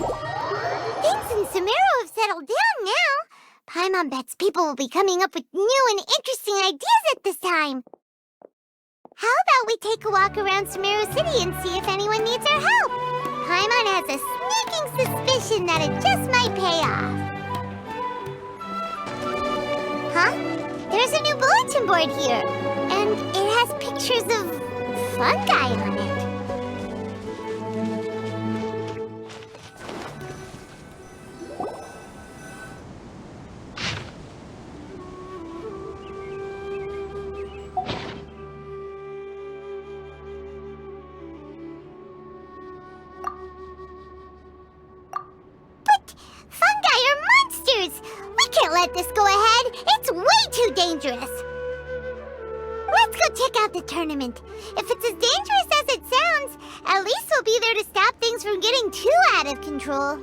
Things in Sumeru have settled down now. Paimon bets people will be coming up with new and interesting ideas at this time. How about we take a walk around Sumeru City and see if anyone needs our help? Paimon has a sneaking suspicion that it just might pay off. Huh? There's a new bulletin board here, and it has pictures of fungi on it. Let this go ahead. It's way too dangerous. Let's go check out the tournament. If it's as dangerous as it sounds, at least we'll be there to stop things from getting too out of control.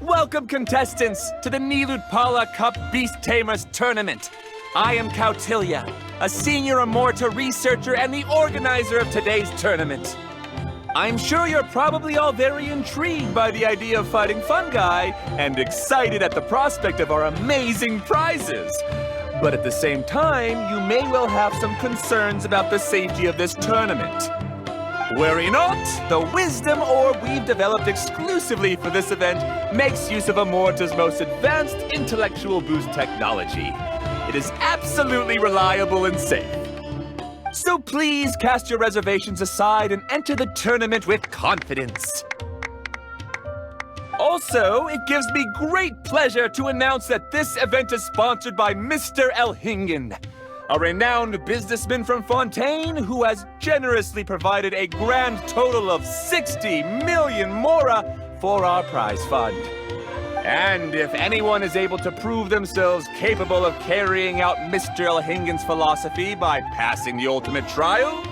Welcome, contestants, to the Nilutpala Cup Beast Tamers Tournament. I am Kautilya, a senior Amorta researcher and the organizer of today's tournament. I'm sure you're probably all very intrigued by the idea of fighting fungi and excited at the prospect of our amazing prizes. But at the same time, you may well have some concerns about the safety of this tournament. Worry not, the wisdom orb we've developed exclusively for this event makes use of Amorta's most advanced intellectual boost technology. It is absolutely reliable and safe. So please cast your reservations aside and enter the tournament with confidence. Also, it gives me great pleasure to announce that this event is sponsored by Mr. Elhingen, a renowned businessman from Fontaine who has generously provided a grand total of 60 million mora for our prize fund. And if anyone is able to prove themselves capable of carrying out Mr. Elhingen's philosophy by passing the ultimate trial,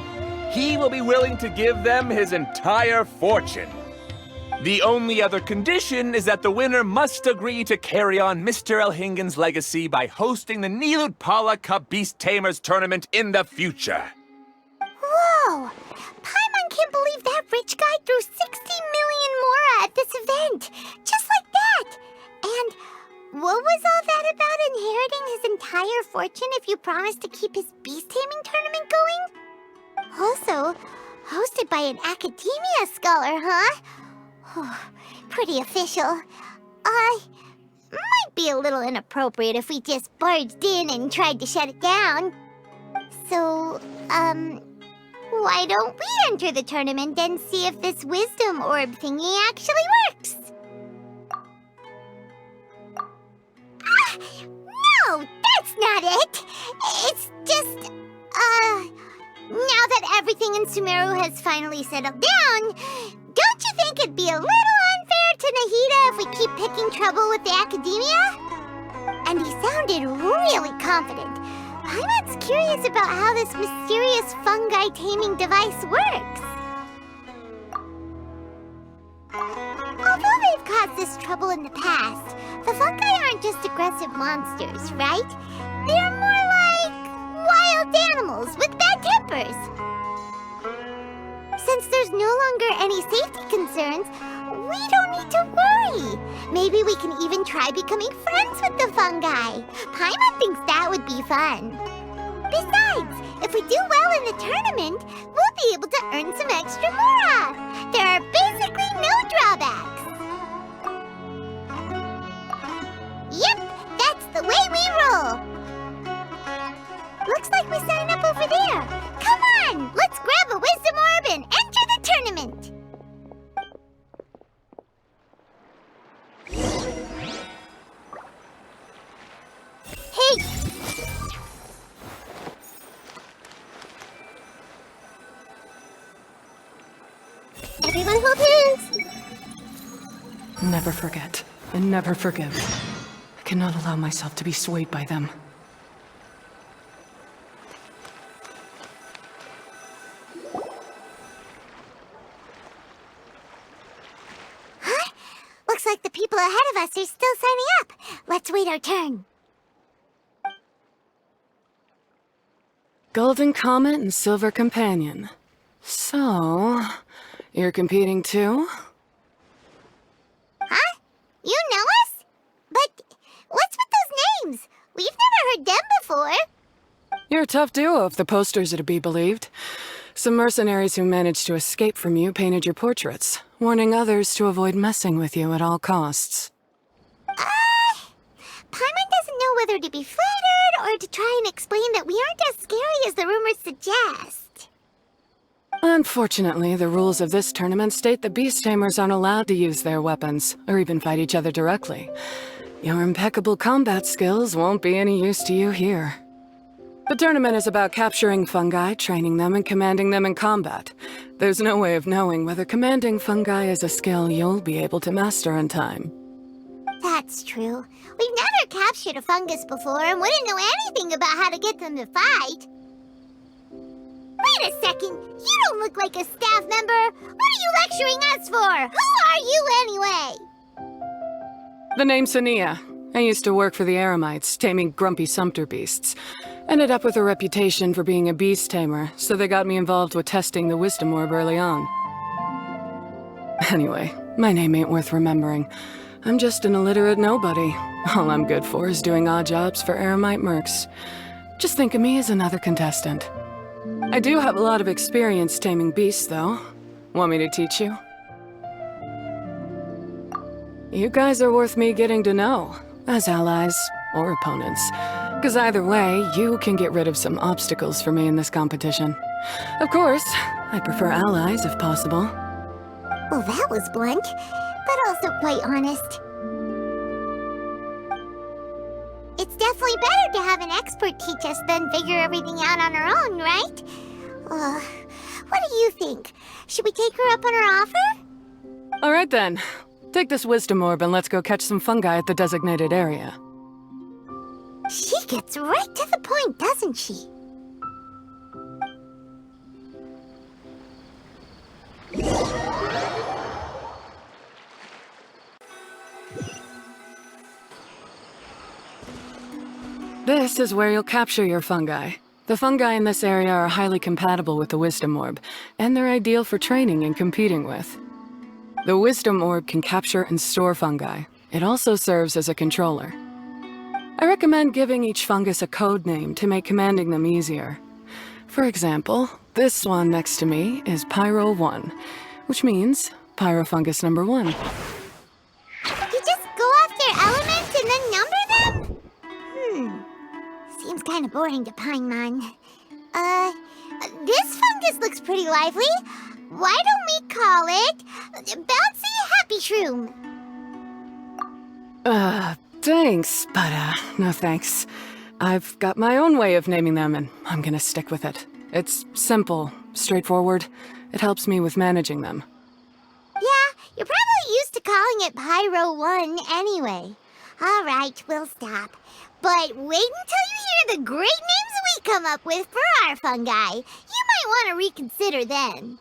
he will be willing to give them his entire fortune. The only other condition is that the winner must agree to carry on Mr. Elhingen's legacy by hosting the Nilutpala Cup Beast Tamers Tournament in the future. Whoa! Paimon can't believe that rich guy threw 60 million mora at this event! Just like that! And what was all that about inheriting his entire fortune if you promised to keep his beast taming tournament going? Also, hosted by an academia scholar, huh? Pretty official. might be a little inappropriate if we just barged in and tried to shut it down. So, why don't we enter the tournament and see if this wisdom orb thingy actually works? No, that's not it! It's just, now that everything in Sumeru has finally settled down, don't you think it'd be a little unfair to Nahida if we keep picking trouble with the academia? And he sounded really confident. Paimon's curious about how this mysterious fungi taming device works. Although they've caused this trouble in the past, the fungi aren't just aggressive monsters, right? They're more like wild animals with bad tempers. Since there's no longer any safety concerns, we don't need to worry. Maybe we can even try becoming friends with the fungi. Paimon thinks that would be fun. Besides, if we do well in the tournament, we'll be able to earn some extra mora. There are basically no drawbacks. Yep, that's the way we roll. Looks like we signed up over there. Come on, let's grab a wisdom orb and enter the tournament. Hey! Everyone hold hands. Never forget, and never forgive. I cannot allow myself to be swayed by them. Huh? Looks like the people ahead of us are still signing up. Let's wait our turn. Golden Comet and Silver Companion. So, you're competing too? Huh? You know us? But what's with those names? We've never heard them before. You're a tough duo if the posters are to be believed. Some mercenaries who managed to escape from you painted your portraits, warning others to avoid messing with you at all costs. Paimon doesn't know whether to be flattered or to try and explain that we aren't as scary as the rumors suggest. Unfortunately, the rules of this tournament state that beast tamers aren't allowed to use their weapons, or even fight each other directly. Your impeccable combat skills won't be any use to you here. The tournament is about capturing fungi, training them, and commanding them in combat. There's no way of knowing whether commanding fungi is a skill you'll be able to master in time. That's true. We've never captured a fungus before and wouldn't know anything about how to get them to fight. Wait a second! You don't look like a staff member! What are you lecturing us for? Who are you anyway? The name's Haniyyah. I used to work for the Eremites, taming grumpy sumpter beasts. Ended up with a reputation for being a beast tamer, so they got me involved with testing the wisdom orb early on. Anyway, my name ain't worth remembering. I'm just an illiterate nobody. All I'm good for is doing odd jobs for Eremite mercs. Just think of me as another contestant. I do have a lot of experience taming beasts, though. Want me to teach you? You guys are worth me getting to know, as allies or opponents. Because either way, you can get rid of some obstacles for me in this competition. Of course, I prefer allies if possible. Well, that was blunt, but also quite honest. It's definitely better to have an expert teach us than figure everything out on our own, right? What do you think? Should we take her up on her offer? All right then. Take this wisdom orb and let's go catch some fungi at the designated area. She gets right to the point, doesn't she? This is where you'll capture your fungi. The fungi in this area are highly compatible with the wisdom orb, and they're ideal for training and competing with. The wisdom orb can capture and store fungi. It also serves as a controller. I recommend giving each fungus a code name to make commanding them easier. For example, this one next to me is Pyro 1, which means Pyrofungus number 1. You just go off their element and kinda boring to Paimon. This fungus looks pretty lively. Why don't we call it Bouncy Happy Shroom? Thanks, but no thanks. I've got my own way of naming them, and I'm gonna stick with it. It's simple, straightforward. It helps me with managing them. Yeah, you're probably used to calling it Pyro 1 anyway. Alright, we'll stop. But wait until you hear the great names we come up with for our fungi. You might want to reconsider then.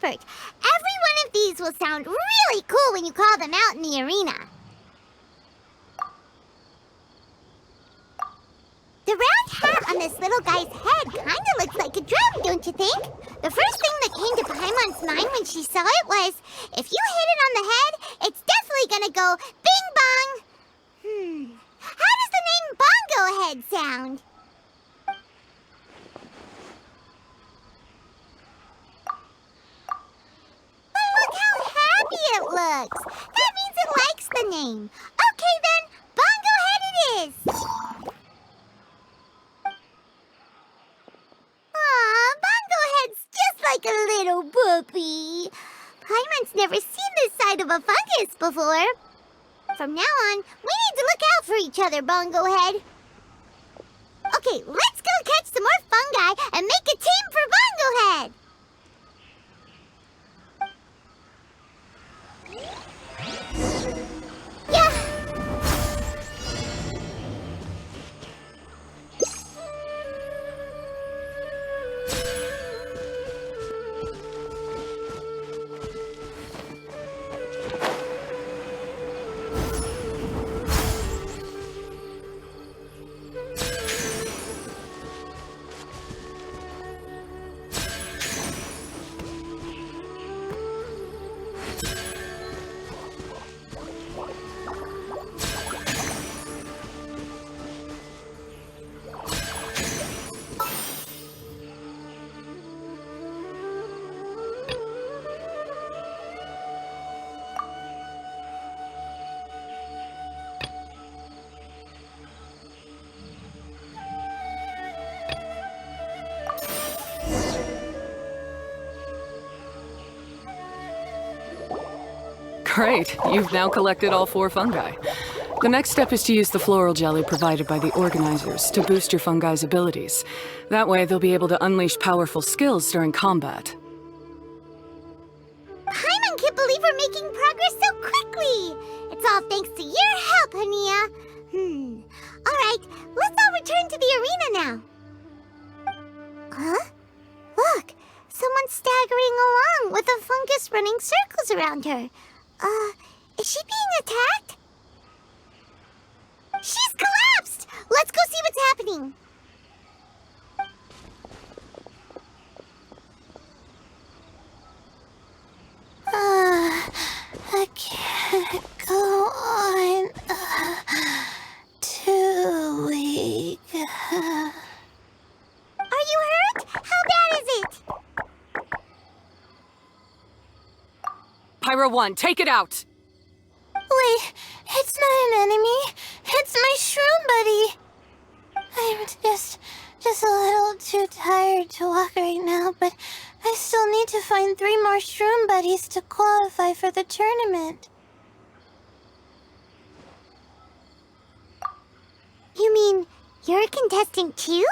Every one of these will sound really cool when you call them out in the arena. The round hat on this little guy's head kinda looks like a drum, don't you think? The first thing that came to Paimon's mind when she saw it was, if you hit it on the head, it's definitely gonna go bing bong. How does the name Bongo Head sound? It looks. That means it likes the name. Okay then, Bongo Head it is. Aw, Bongo Head's just like a little puppy. Paimon's never seen this side of a fungus before. From now on, we need to look out for each other, Bongo Head. Okay, let's go catch some more fungi and make a team for Bongo Head. Great, you've now collected all 4 fungi. The next step is to use the floral jelly provided by the organizers to boost your fungi's abilities. That way, they'll be able to unleash powerful skills during combat. Paimon can't believe we're making progress so quickly. It's all thanks to your help, Haniyyah. Alright, let's all return to the arena now. Huh? Look, someone's staggering along with a fungus running circles around her. Is she being attacked? She's collapsed! Let's go see what's happening. Pyra 1, take it out! Wait, it's not an enemy. It's my shroom buddy. I'm just a little too tired to walk right now, but I still need to find 3 more shroom buddies to qualify for the tournament. You mean you're a contestant too?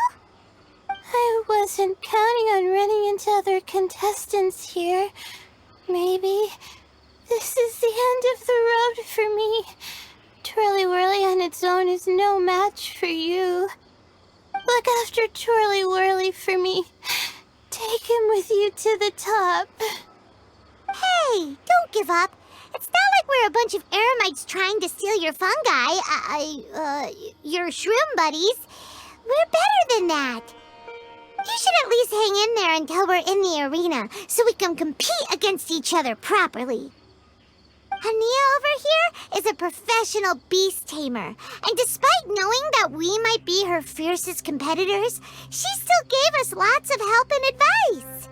I wasn't counting on running into other contestants here. Maybe this is the end of the road for me. Twirly Whirly on its own is no match for you. Look after Twirly Whirly for me. Take him with you to the top. Hey, don't give up. It's not like we're a bunch of eremites trying to steal your fungi. Your shroom buddies. We're better than that. You should at least hang in there until we're in the arena, so we can compete against each other properly. Haniyyah over here is a professional beast tamer, and despite knowing that we might be her fiercest competitors, she still gave us lots of help and advice.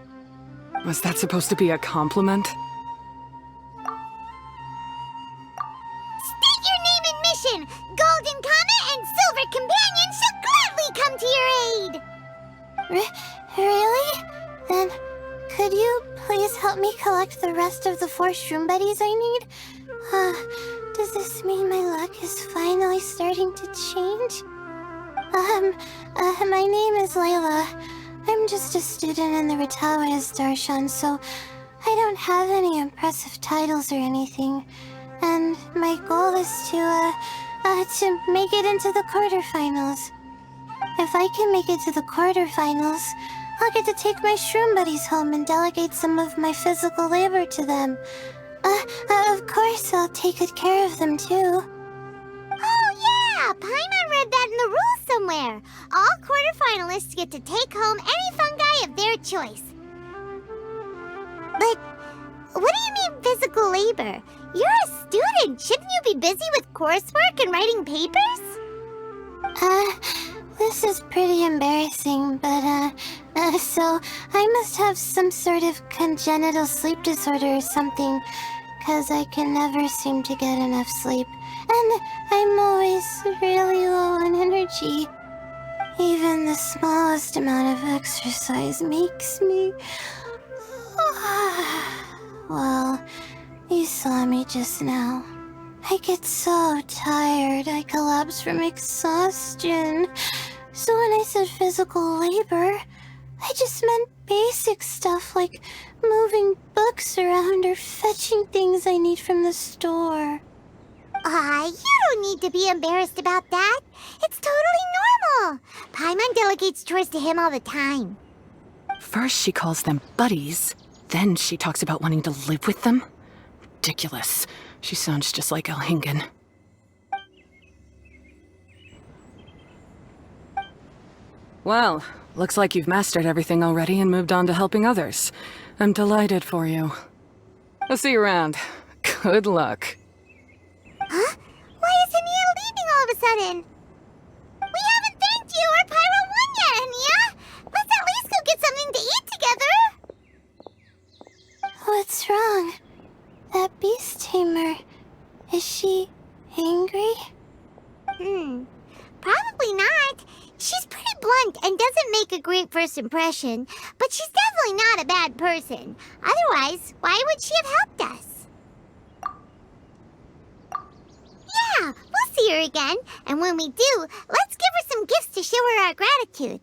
Was that supposed to be a compliment? State your name and mission! Golden Comet and Silver Companion shall gladly come to your aid! Really? Then, could you please help me collect the rest of the 4 shroom buddies I need? Does this mean my luck is finally starting to change? My name is Layla. I'm just a student in the Retawa's Archon, so I don't have any impressive titles or anything. And my goal is to make it into the quarterfinals. If I can make it to the quarterfinals, I'll get to take my shroom buddies home and delegate some of my physical labor to them. Of course, I'll take good care of them, too. Oh, yeah! Paimon read that in the rules somewhere. All quarterfinalists get to take home any fungi of their choice. But what do you mean physical labor? You're a student. Shouldn't you be busy with coursework and writing papers? This is pretty embarrassing, but, so I must have some sort of congenital sleep disorder or something, 'cause I can never seem to get enough sleep, and I'm always really low on energy. Even the smallest amount of exercise makes me... Well, you saw me just now. I get so tired, I collapse from exhaustion. So when I said physical labor, I just meant basic stuff like moving books around or fetching things I need from the store. You don't need to be embarrassed about that. It's totally normal. Paimon delegates chores to him all the time. First she calls them buddies, then she talks about wanting to live with them? Ridiculous. She sounds just like Elhingen. Well, looks like you've mastered everything already and moved on to helping others. I'm delighted for you. I'll see you around. Good luck. Huh? Why is Haniyyah leaving all of a sudden? We haven't thanked you or Pyro 1 yet, Haniyyah! Let's at least go get something to eat together! What's wrong? That beast tamer... Is she... angry? Probably not. She's pretty blunt and doesn't make a great first impression, but she's definitely not a bad person. Otherwise, why would she have helped us? Yeah, we'll see her again, and when we do, let's give her some gifts to show her our gratitude.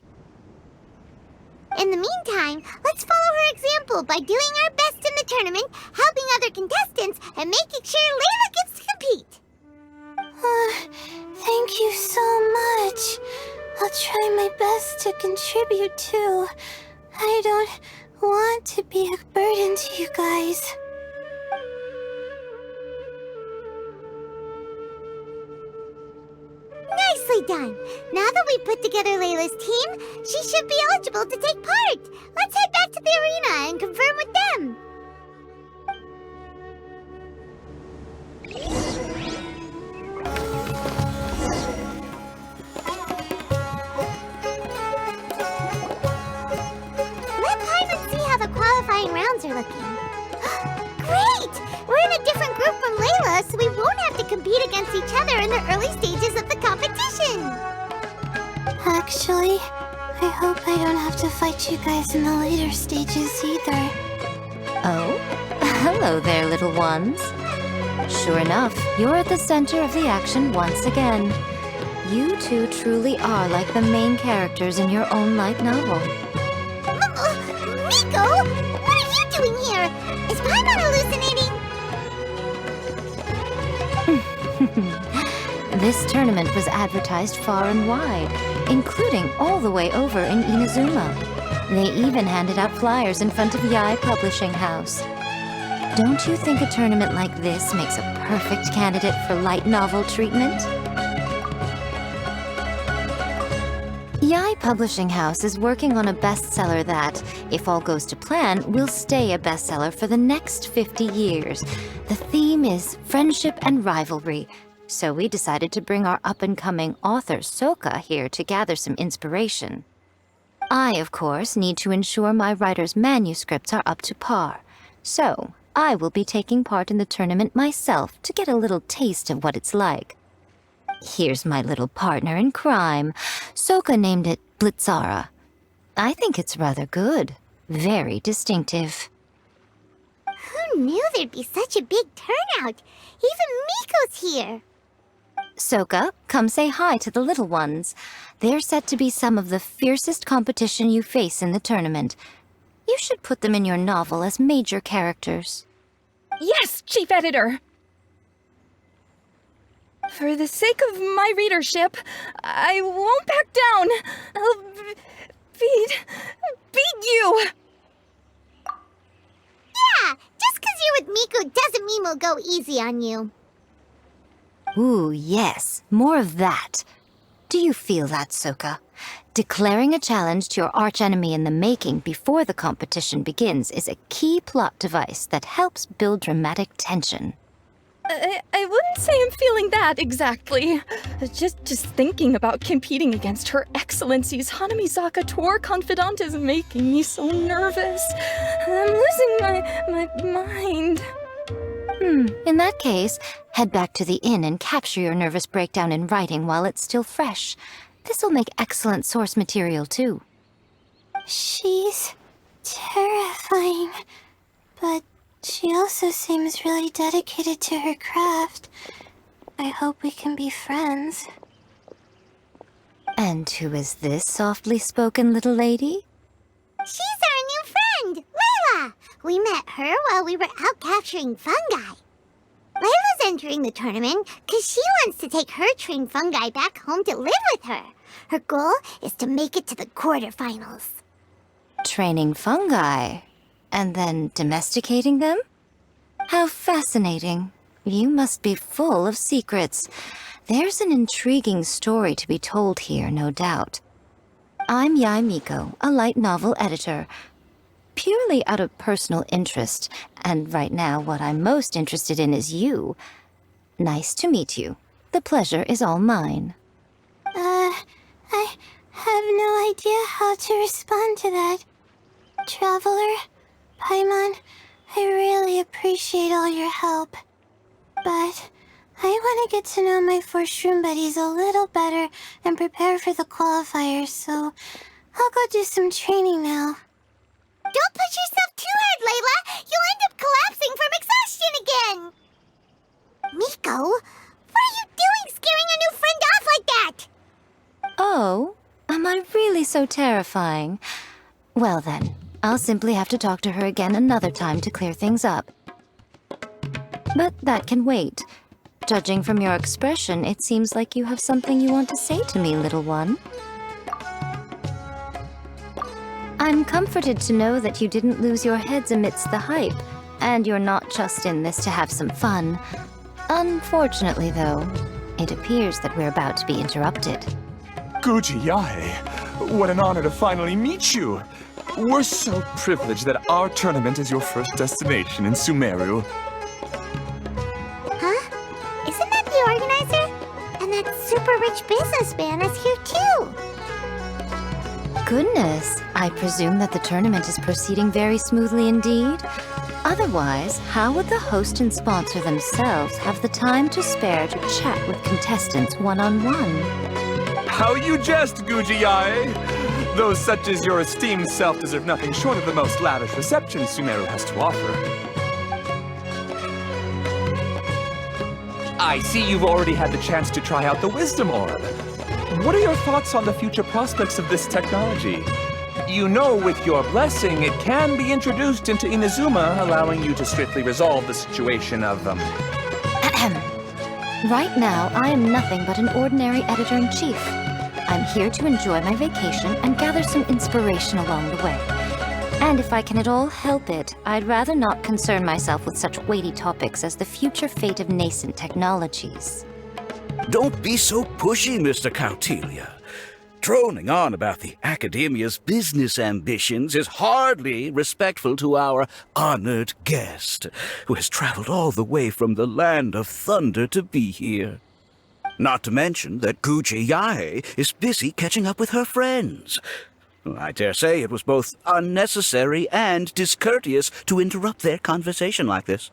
In the meantime, let's follow her example by doing our best in the tournament, helping other contestants, and making sure Layla gets to compete. Thank you so much. I'll try my best to contribute too. I don't want to be a burden to you guys. Nicely done. Now that we've put together Layla's team, she should be eligible to take part. Let's head back to the arena and confirm with them. Let Paimon see how the qualifying rounds are looking. Great! We're a different group from Layla, so we won't have to compete against each other in the early stages of the competition. Actually, I hope I don't have to fight you guys in the later stages either. Oh, hello there, little ones. Sure enough, you're at the center of the action once again. You two truly are like the main characters in your own light novel. Miko, what are you doing here? Is Paimon hallucinating? This tournament was advertised far and wide, including all the way over in Inazuma. They even handed out flyers in front of Yae Publishing House. Don't you think a tournament like this makes a perfect candidate for light novel treatment? Yae Publishing House is working on a bestseller that, if all goes to plan, will stay a bestseller for the next 50 years. The theme is friendship and rivalry, so we decided to bring our up-and-coming author Soka here to gather some inspiration. I, of course, need to ensure my writer's manuscripts are up to par, so I will be taking part in the tournament myself to get a little taste of what it's like. Here's my little partner in crime. Soka named it Blitzara. I think it's rather good. Very distinctive. Who knew there'd be such a big turnout? Even Miko's here. Soka, come say hi to the little ones. They're set to be some of the fiercest competition you face in the tournament. You should put them in your novel as major characters. Yes, Chief Editor! For the sake of my readership, I won't back down. I'll beat you! Yeah, just 'cause you're with Miko doesn't mean we'll go easy on you. Ooh, yes, more of that. Do you feel that, Soka? Declaring a challenge to your archenemy in the making before the competition begins is a key plot device that helps build dramatic tension. I wouldn't say I'm feeling that exactly. Just thinking about competing against Her Excellency's Hanamizaka tour confidant is making me so nervous. I'm losing my mind. In that case, head back to the inn and capture your nervous breakdown in writing while it's still fresh. This'll make excellent source material, too. She's terrifying, but she also seems really dedicated to her craft. I hope we can be friends. And who is this softly spoken little lady? She's our new friend, Layla. We met her while we were out capturing fungi. Layla's entering the tournament because she wants to take her trained fungi back home to live with her. Her goal is to make it to the quarterfinals. Training fungi, and then domesticating them? How fascinating. You must be full of secrets. There's an intriguing story to be told here, no doubt. I'm Yae Miko, a light novel editor. Purely out of personal interest, and right now what I'm most interested in is you. Nice to meet you. The pleasure is all mine. I have no idea how to respond to that. Traveler, Paimon, I really appreciate all your help. But I want to get to know my 4 shroom buddies a little better and prepare for the qualifiers, so I'll go do some training now. Don't push yourself too hard, Layla. You'll end up collapsing from exhaustion again. Miko, what are you doing scaring a new friend off like that? Oh, am I really so terrifying? Well then, I'll simply have to talk to her again another time to clear things up. But that can wait. Judging from your expression, it seems like you have something you want to say to me, little one. I'm comforted to know that you didn't lose your heads amidst the hype, and you're not just in this to have some fun. Unfortunately, though, it appears that we're about to be interrupted. Guji Yae, what an honor to finally meet you. We're so privileged that our tournament is your first destination in Sumeru. Huh? Isn't that the organizer? And that super rich businessman is here too. goodness. I presume that the tournament is proceeding very smoothly indeed. Otherwise, how would the host and sponsor themselves have the time to spare to chat with contestants one-on-one? How you jest, Guji-ai! Those such as your esteemed self deserve nothing short of the most lavish reception Sumeru has to offer. I see you've already had the chance to try out the Wisdom Orb. What are your thoughts on the future prospects of this technology? You know, with your blessing, it can be introduced into Inazuma, allowing you to swiftly resolve the situation of, Right now, I am nothing but an ordinary editor-in-chief. I'm here to enjoy my vacation and gather some inspiration along the way. And if I can at all help it, I'd rather not concern myself with such weighty topics as the future fate of nascent technologies. Don't be so pushy, Mr. Kautelia. Droning on about the Academia's business ambitions is hardly respectful to our honored guest, who has traveled all the way from the land of thunder to be here. Not to mention that Guji-ai is busy catching up with her friends. I dare say it was both unnecessary and discourteous to interrupt their conversation like this.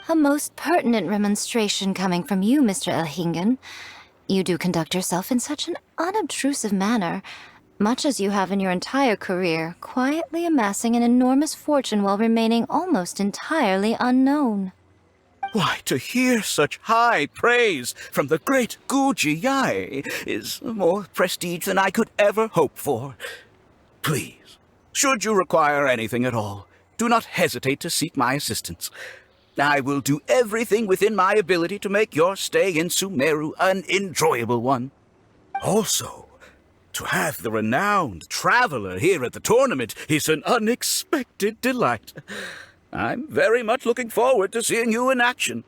A most pertinent remonstration coming from you, Mr. Elhingen. You do conduct yourself in such an unobtrusive manner, much as you have in your entire career, quietly amassing an enormous fortune while remaining almost entirely unknown. Why, to hear such high praise from the great Guji-ai is more prestige than I could ever hope for. Please, should you require anything at all, do not hesitate to seek my assistance. I will do everything within my ability to make your stay in Sumeru an enjoyable one. Also, to have the renowned traveler here at the tournament is an unexpected delight. I'm very much looking forward to seeing you in action.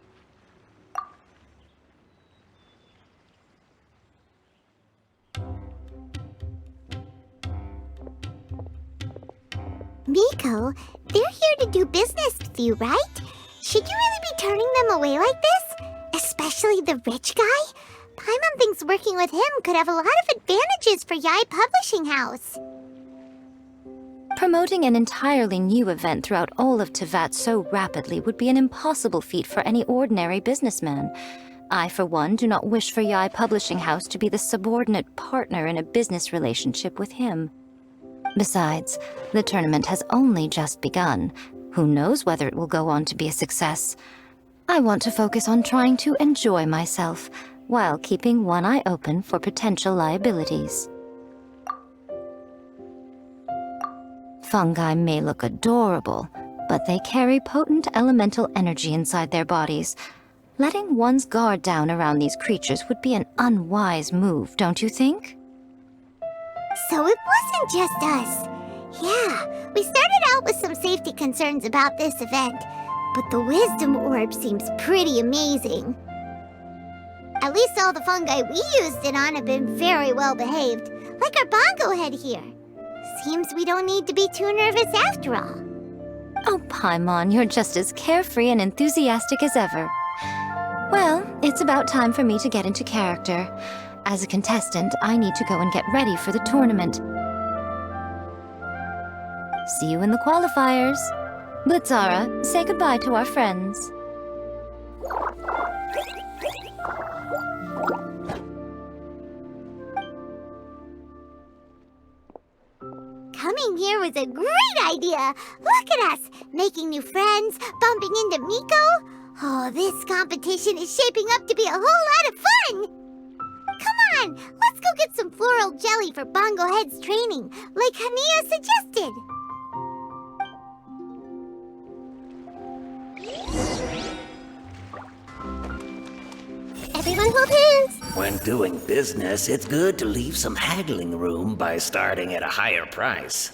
Miko, they're here to do business with you, right? Should you really be turning them away like this? Especially the rich guy? Paimon thinks working with him could have a lot of advantages for Yae Publishing House. Promoting an entirely new event throughout all of Teyvat so rapidly would be an impossible feat for any ordinary businessman. I, for one, do not wish for Yae Publishing House to be the subordinate partner in a business relationship with him. Besides, the tournament has only just begun. Who knows whether it will go on to be a success? I want to focus on trying to enjoy myself, while keeping one eye open for potential liabilities. Fungi may look adorable, but they carry potent elemental energy inside their bodies. Letting one's guard down around these creatures would be an unwise move, don't you think? So it wasn't just us. Yeah, we started out with some safety concerns about this event, but the Wisdom Orb seems pretty amazing. At least all the fungi we used it on have been very well behaved, like our bongo head here. Seems we don't need to be too nervous after all. Oh, Paimon, you're just as carefree and enthusiastic as ever. Well, it's about time for me to get into character. As a contestant, I need to go and get ready for the tournament. See you in the qualifiers. Blitzara, say goodbye to our friends. Coming here was a great idea! Look at us! Making new friends, bumping into Miko. Oh, this competition is shaping up to be a whole lot of fun! Come on, let's go get some floral jelly for Bongo Head's training, like Haniyyah suggested. Everyone hold hands! When doing business, it's good to leave some haggling room by starting at a higher price.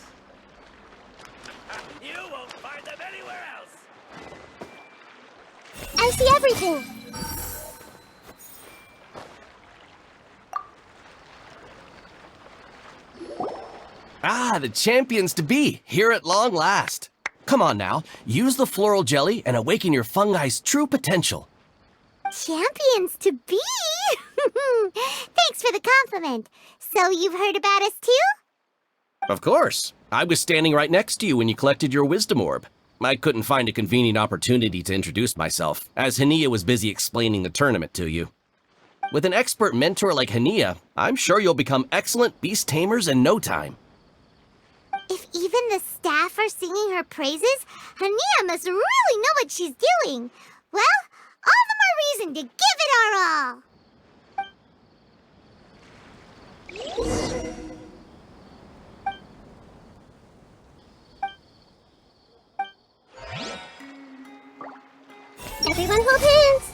You won't find them anywhere else! I see everything! Ah, the champions to be, here at long last. Come on now, use the floral jelly and awaken your fungi's true potential. Champions to be? Thanks for the compliment. So you've heard about us too? Of course. I was standing right next to you when you collected your wisdom orb. I couldn't find a convenient opportunity to introduce myself, as Haniyyah was busy explaining the tournament to you. With an expert mentor like Haniyyah, I'm sure you'll become excellent beast tamers in no time. If even the staff are singing her praises, Haniyyah must really know what she's doing. Well, all the more reason to give it our all. Everyone hold hands.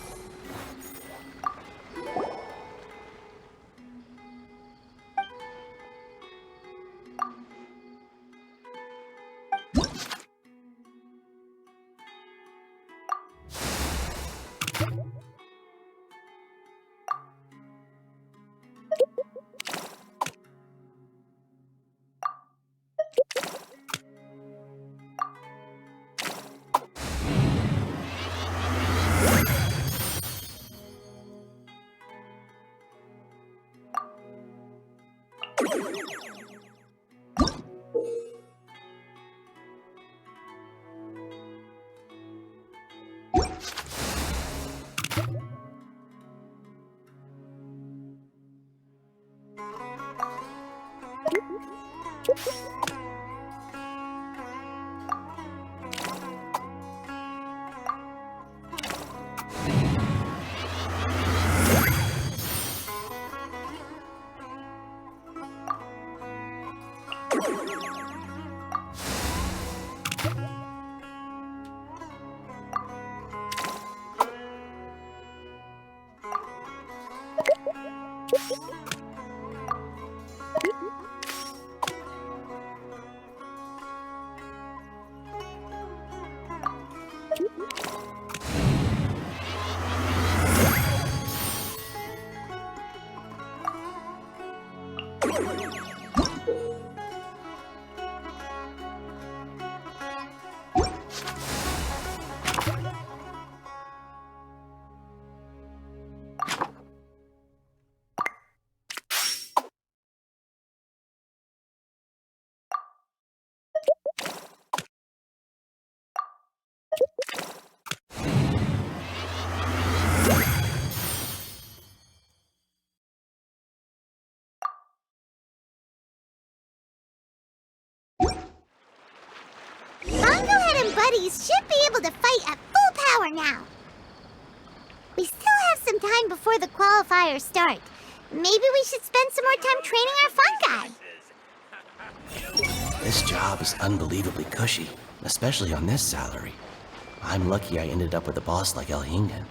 Buddies should be able to fight at full power now. We still have some time before the qualifiers start. Maybe we should spend some more time training our fungi. This job is unbelievably cushy, especially on this salary. I'm lucky I ended up with a boss like El Hingen.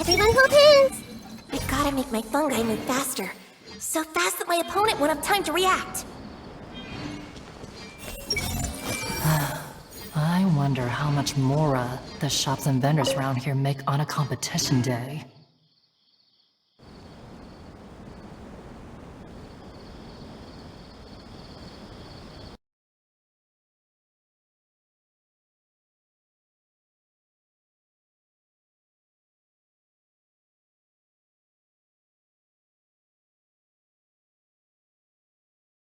Everyone hold hands! I gotta make my fungi move faster. So fast that my opponent won't have time to react. I wonder how much Mora the shops and vendors around here make on a competition day.